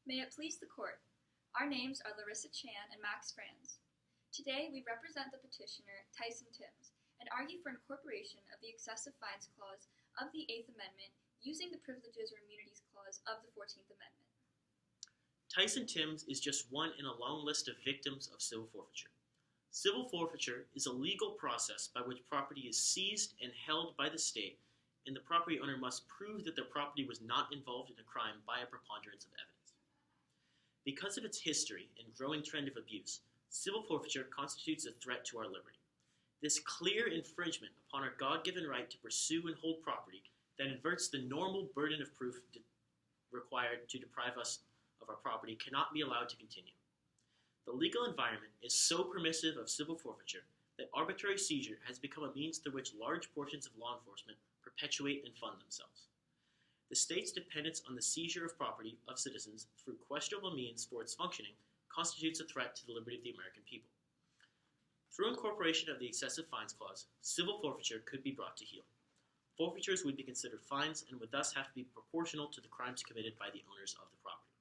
May it please the Court, our names are Larissa and Max Franz. Today we represent the petitioner, Tyson Timms, and argue for incorporation of the Excessive Fines Clause of the Eighth Amendment using the Privileges or Immunities Clause of the 14th Amendment. Tyson Timms is just one in a long list of victims of civil forfeiture. Civil forfeiture is a legal process by which property is seized and held by the state, and the property owner must prove that their property was not involved in a crime by a preponderance of evidence. Because of its history and growing trend of abuse, civil forfeiture constitutes a threat to our liberty. This clear infringement upon our God-given right to pursue and hold property that inverts the normal burden of proof required to deprive us of our property cannot be allowed to continue. The legal environment is so permissive of civil forfeiture that arbitrary seizure has become a means through which large portions of law enforcement perpetuate and fund themselves. The state's dependence on the seizure of property of citizens through questionable means for its functioning constitutes a threat to the liberty of the American people. Through incorporation of the Excessive Fines Clause, civil forfeiture could be brought to heel. Forfeitures would be considered fines and would thus have to be proportional to the crimes committed by the owners of the property.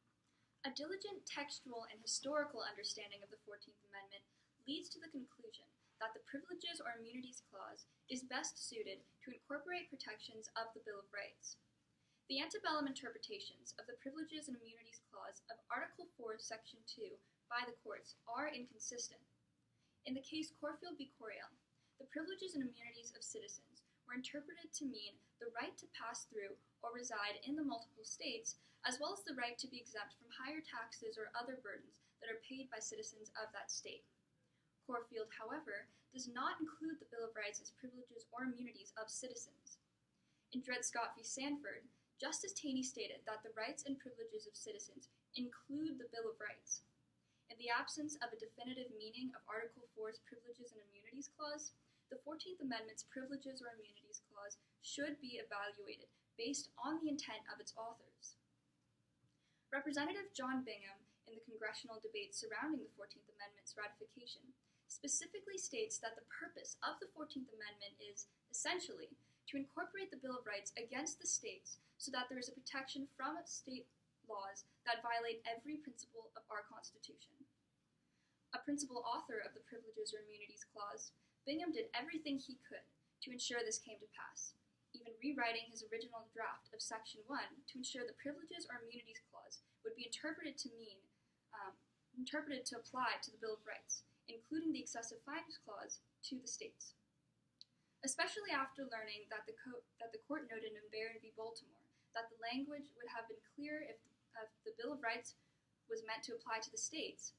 A diligent textual and historical understanding of the 14th Amendment leads to the conclusion that the Privileges or Immunities Clause is best suited to incorporate protections of the Bill of Rights. The antebellum interpretations of the Privileges and Immunities Clause of Article 4, Section 2 by the courts are inconsistent. In the case Corfield v. Coriel, the privileges and immunities of citizens were interpreted to mean the right to pass through or reside in the multiple states, as well as the right to be exempt from higher taxes or other burdens that are paid by citizens of that state. Corfield, however, does not include the Bill of Rights as privileges or immunities of citizens. In Dred Scott v. Sanford, Justice Taney stated that the rights and privileges of citizens include the Bill of Rights. In the absence of a definitive meaning of Article 4's Privileges and Immunities Clause, the 14th Amendment's Privileges or Immunities Clause should be evaluated based on the intent of its authors. Representative John Bingham, in the congressional debate surrounding the 14th Amendment's ratification, specifically states that the purpose of the 14th Amendment is, essentially, to incorporate the Bill of Rights against the states so that there is a protection from state laws that violate every principle of our Constitution. A principal author of the Privileges or Immunities Clause, Bingham did everything he could to ensure this came to pass, even rewriting his original draft of Section 1 to ensure the Privileges or Immunities Clause would be interpreted to apply to the Bill of Rights, including the Excessive Fines Clause to the states. Especially after learning that the court noted in Barron v. Baltimore that the language would have been clear if the Bill of Rights was meant to apply to the states,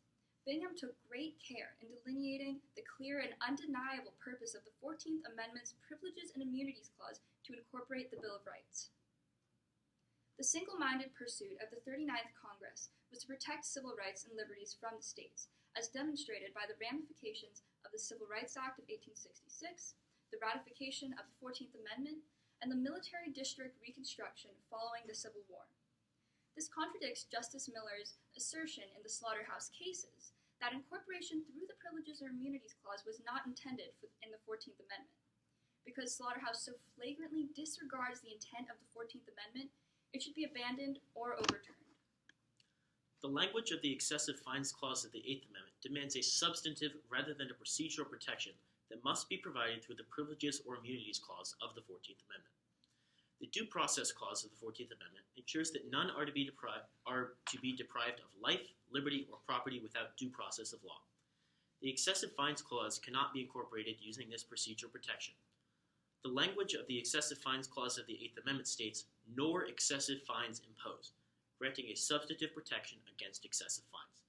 Bingham took great care in delineating the clear and undeniable purpose of the 14th Amendment's Privileges and Immunities Clause to incorporate the Bill of Rights. The single-minded pursuit of the 39th Congress was to protect civil rights and liberties from the states, as demonstrated by the ramifications of the Civil Rights Act of 1866, the ratification of the 14th Amendment, and the military district reconstruction following the Civil War. This contradicts Justice Miller's assertion in the Slaughterhouse cases that incorporation through the Privileges or Immunities Clause was not intended in the 14th Amendment. Because Slaughterhouse so flagrantly disregards the intent of the 14th Amendment, it should be abandoned or overturned. The language of the Excessive Fines Clause of the Eighth Amendment demands a substantive rather than a procedural protection that must be provided through the Privileges or Immunities Clause of the 14th Amendment. The Due Process Clause of the 14th Amendment ensures that none are to be deprived of life, liberty, or property without due process of law. The Excessive Fines Clause cannot be incorporated using this procedural protection. The language of the Excessive Fines Clause of the Eighth Amendment states, "nor excessive fines imposed," granting a substantive protection against excessive fines.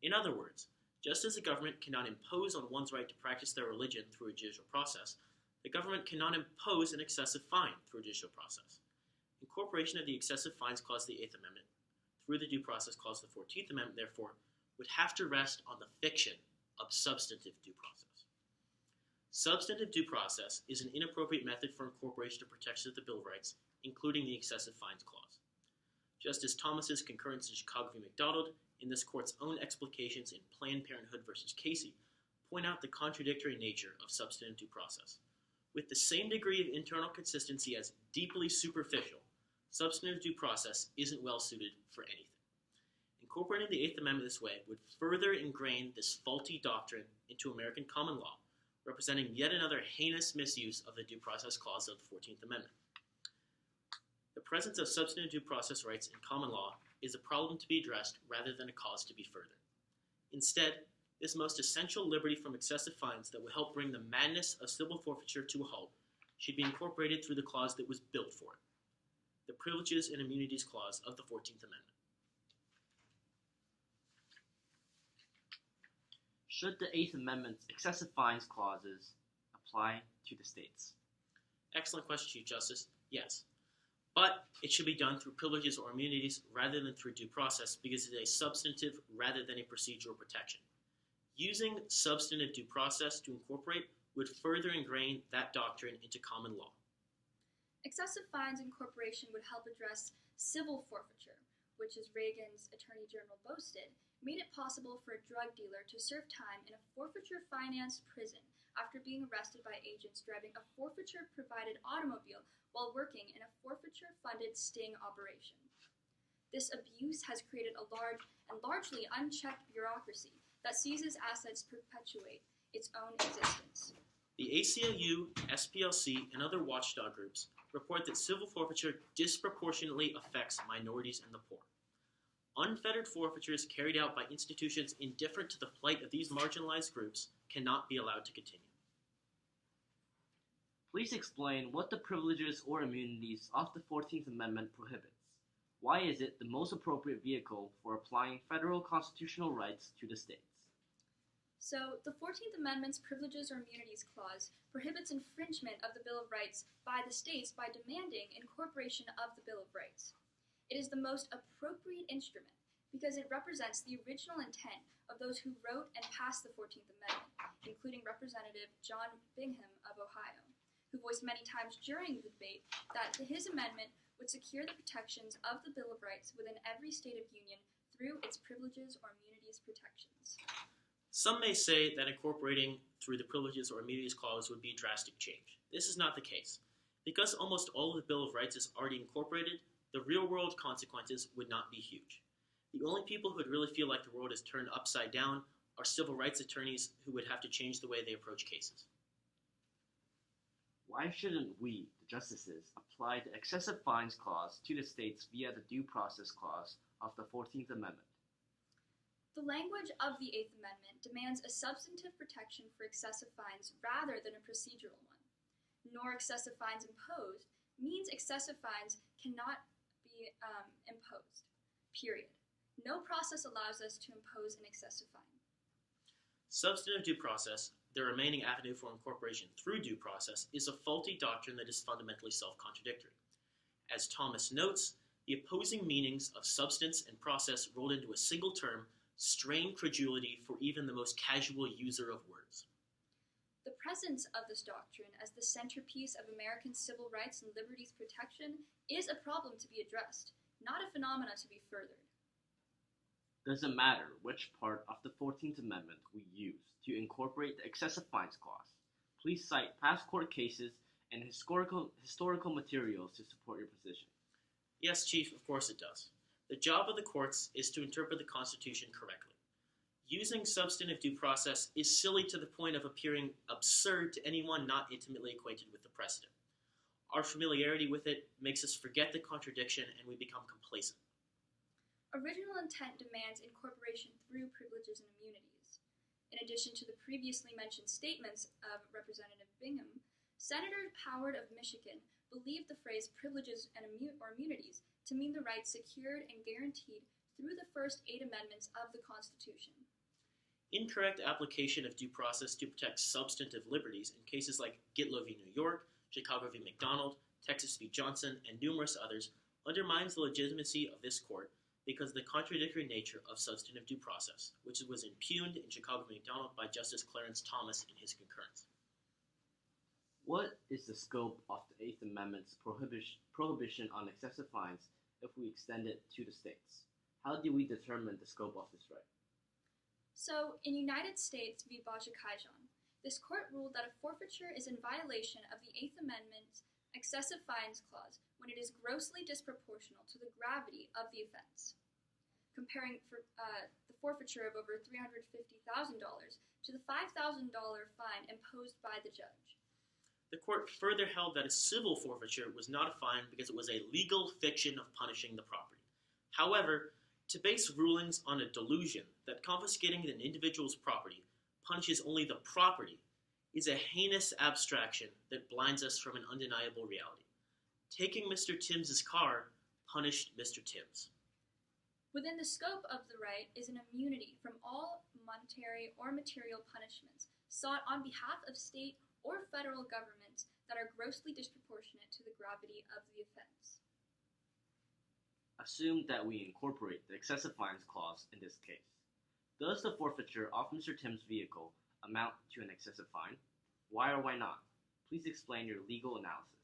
In other words, just as the government cannot impose on one's right to practice their religion through a judicial process, the government cannot impose an excessive fine through a judicial process. Incorporation of the Excessive Fines Clause of the Eighth Amendment through the Due Process Clause of the 14th Amendment, therefore, would have to rest on the fiction of substantive due process. Substantive due process is an inappropriate method for incorporation of protections of the Bill of Rights, including the Excessive Fines Clause. Justice Thomas's concurrence in Chicago v. McDonald, in this court's own explications in Planned Parenthood v. Casey, point out the contradictory nature of substantive due process. With the same degree of internal consistency as deeply superficial, substantive due process isn't well suited for anything. Incorporating the Eighth Amendment this way would further ingrain this faulty doctrine into American common law, representing yet another heinous misuse of the Due Process Clause of the 14th Amendment. The presence of substantive due process rights in common law is a problem to be addressed rather than a cause to be furthered. Instead, this most essential liberty from excessive fines that will help bring the madness of civil forfeiture to a halt should be incorporated through the clause that was built for it, the Privileges and Immunities Clause of the 14th Amendment. Should the Eighth Amendment's excessive fines clauses apply to the states? Excellent question, Chief Justice. Yes. But it should be done through privileges or immunities rather than through due process because it is a substantive rather than a procedural protection. Using substantive due process to incorporate would further ingrain that doctrine into common law. Excessive fines incorporation would help address civil forfeiture, which, as Reagan's Attorney General boasted, made it possible for a drug dealer to serve time in a forfeiture-financed prison after being arrested by agents driving a forfeiture-provided automobile while working in a forfeiture-funded sting operation. This abuse has created a large and largely unchecked bureaucracy that seizes assets to perpetuate its own existence. The ACLU, SPLC, and other watchdog groups report that civil forfeiture disproportionately affects minorities and the poor. Unfettered forfeitures carried out by institutions indifferent to the plight of these marginalized groups cannot be allowed to continue. Please explain what the privileges or immunities of the 14th Amendment prohibits. Why is it the most appropriate vehicle for applying federal constitutional rights to the states? So, the 14th Amendment's Privileges or Immunities Clause prohibits infringement of the Bill of Rights by the states by demanding incorporation of the Bill of Rights. It is the most appropriate instrument because it represents the original intent of those who wrote and passed the 14th Amendment, including Representative John Bingham of Ohio, who voiced many times during the debate that his amendment would secure the protections of the Bill of Rights within every state of union through its privileges or immunities protections. Some may say that incorporating through the Privileges or Immunities Clause would be a drastic change. This is not the case. Because almost all of the Bill of Rights is already incorporated, the real-world consequences would not be huge. The only people who would really feel like the world is turned upside down are civil rights attorneys who would have to change the way they approach cases. Why shouldn't we, the justices, apply the excessive fines clause to the states via the Due Process Clause of the 14th Amendment? The language of the Eighth Amendment demands a substantive protection for excessive fines rather than a procedural one. Nor excessive fines imposed means excessive fines cannot be imposed, period. No process allows us to impose an excessive fine. Substantive due process, the remaining avenue for incorporation through due process, is a faulty doctrine that is fundamentally self-contradictory. As Thomas notes, the opposing meanings of substance and process rolled into a single term strain credulity for even the most casual user of words. The presence of this doctrine as the centerpiece of American civil rights and liberties protection is a problem to be addressed, not a phenomena to be furthered. Does it matter which part of the 14th Amendment we use to incorporate the excessive fines clause? Please cite past court cases and historical materials to support your position. Yes, Chief, of course it does. The job of the courts is to interpret the Constitution correctly. Using substantive due process is silly to the point of appearing absurd to anyone not intimately acquainted with the precedent. Our familiarity with it makes us forget the contradiction and we become complacent. Original intent demands incorporation through privileges and immunities. In addition to the previously mentioned statements of Representative Bingham, Senator Howard of Michigan believed the phrase privileges and or immunities to mean the rights secured and guaranteed through the first 8 amendments of the Constitution. Incorrect application of due process to protect substantive liberties in cases like Gitlow v. New York, Chicago v. McDonald, Texas v. Johnson, and numerous others undermines the legitimacy of this court because of the contradictory nature of substantive due process, which was impugned in Chicago v. McDonald by Justice Clarence Thomas in his concurrence. What is the scope of the Eighth Amendment's prohibition on excessive fines if we extend it to the states? How do we determine the scope of this right? So, in United States v. Bajikaijan, this court ruled that a forfeiture is in violation of the Eighth Amendment's excessive fines clause when it is grossly disproportional to the gravity of the offense. comparing the forfeiture of over $350,000 to the $5,000 fine imposed by the judge. The court further held that a civil forfeiture was not a fine because it was a legal fiction of punishing the property. However, to base rulings on a delusion that confiscating an individual's property punishes only the property is a heinous abstraction that blinds us from an undeniable reality. Taking Mr. Timms' car punished Mr. Timms. Within the scope of the right is an immunity from all monetary or material punishments sought on behalf of state or federal governments that are grossly disproportionate to the gravity of the offense. Assume that we incorporate the excessive fines clause in this case. Does the forfeiture of Mr. Timms' vehicle amount to an excessive fine? Why or why not? Please explain your legal analysis.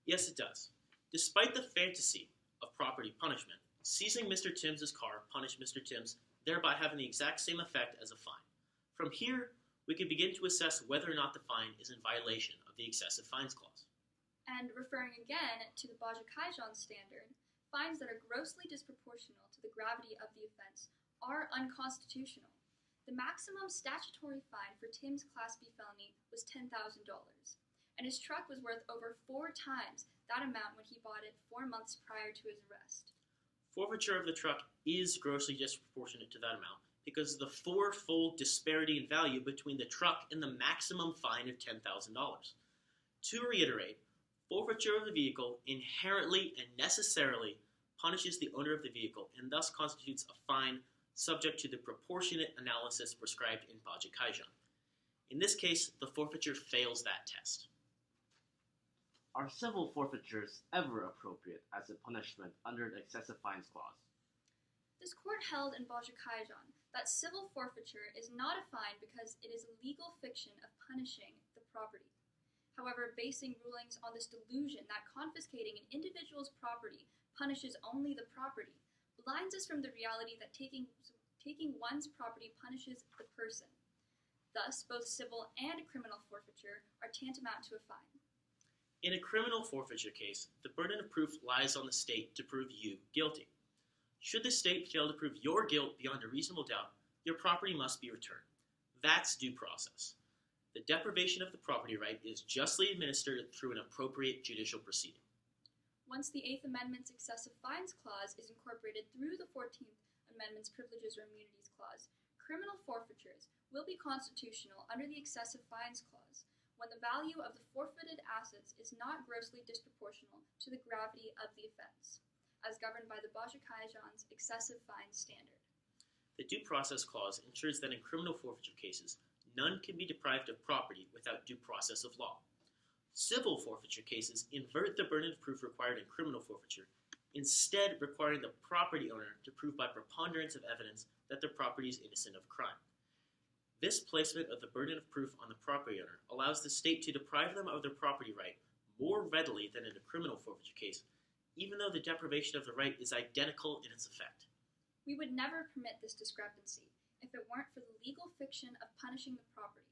Yes, it does. Despite the fantasy of property punishment, seizing Mr. Timms' car punished Mr. Timms, thereby having the exact same effect as a fine. From here, we can begin to assess whether or not the fine is in violation of the excessive fines clause. And referring again to the Bajikaijan standard, fines that are grossly disproportional to the gravity of the offense are unconstitutional. The maximum statutory fine for Timms' Class B felony was $10,000, and his truck was worth over 4 times that amount when he bought it 4 months prior to his arrest. Forfeiture of the truck is grossly disproportionate to that amount because of the 4-fold disparity in value between the truck and the maximum fine of $10,000. To reiterate, forfeiture of the vehicle inherently and necessarily punishes the owner of the vehicle and thus constitutes a fine subject to the proportionate analysis prescribed in Bajikaijan. In this case, the forfeiture fails that test. Are civil forfeitures ever appropriate as a punishment under the excessive fines clause? This court held in Bajikaijan that civil forfeiture is not a fine because it is a legal fiction of punishing the property. However, basing rulings on this delusion that confiscating an individual's property punishes only the property blinds us from the reality that taking one's property punishes the person. Thus, both civil and criminal forfeiture are tantamount to a fine. In a criminal forfeiture case, the burden of proof lies on the state to prove you guilty. Should the state fail to prove your guilt beyond a reasonable doubt, your property must be returned. That's due process. The deprivation of the property right is justly administered through an appropriate judicial proceeding. Once the Eighth Amendment's excessive fines clause is incorporated through the 14th Amendment's privileges or immunities clause, criminal forfeitures will be constitutional under the excessive fines clause when the value of the forfeited assets is not grossly disproportional to the gravity of the offense, as governed by the Bajikaijan's excessive fines standard. The Due Process Clause ensures that in criminal forfeiture cases, none can be deprived of property without due process of law. Civil forfeiture cases invert the burden of proof required in criminal forfeiture, instead requiring the property owner to prove by preponderance of evidence that their property is innocent of crime. This placement of the burden of proof on the property owner allows the state to deprive them of their property right more readily than in a criminal forfeiture case, even though the deprivation of the right is identical in its effect. We would never permit this discrepancy if it weren't for the legal fiction of punishing the property,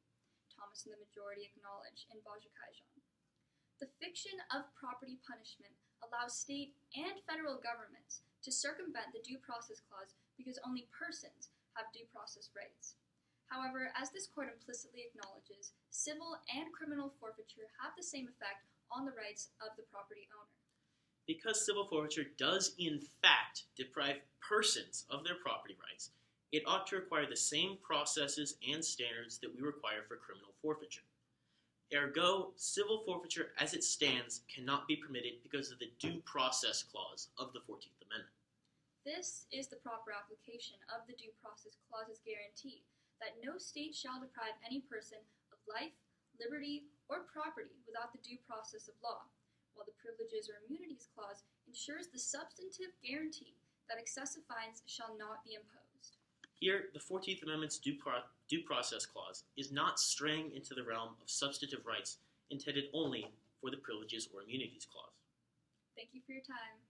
Thomas and the majority acknowledge in Bajikaijan. The fiction of property punishment allows state and federal governments to circumvent the Due Process Clause because only persons have due process rights. However, as this court implicitly acknowledges, civil and criminal forfeiture have the same effect on the rights of the property owner. Because civil forfeiture does in fact deprive persons of their property rights, it ought to require the same processes and standards that we require for criminal forfeiture. Ergo, civil forfeiture as it stands cannot be permitted because of the Due Process Clause of the 14th Amendment. This is the proper application of the Due Process Clause's guarantee that no state shall deprive any person of life, liberty, or property without the due process of law, while the Privileges or Immunities Clause ensures the substantive guarantee that excessive fines shall not be imposed. Here, the 14th Amendment's Due Process Clause is not straying into the realm of substantive rights intended only for the Privileges or Immunities Clause. Thank you for your time.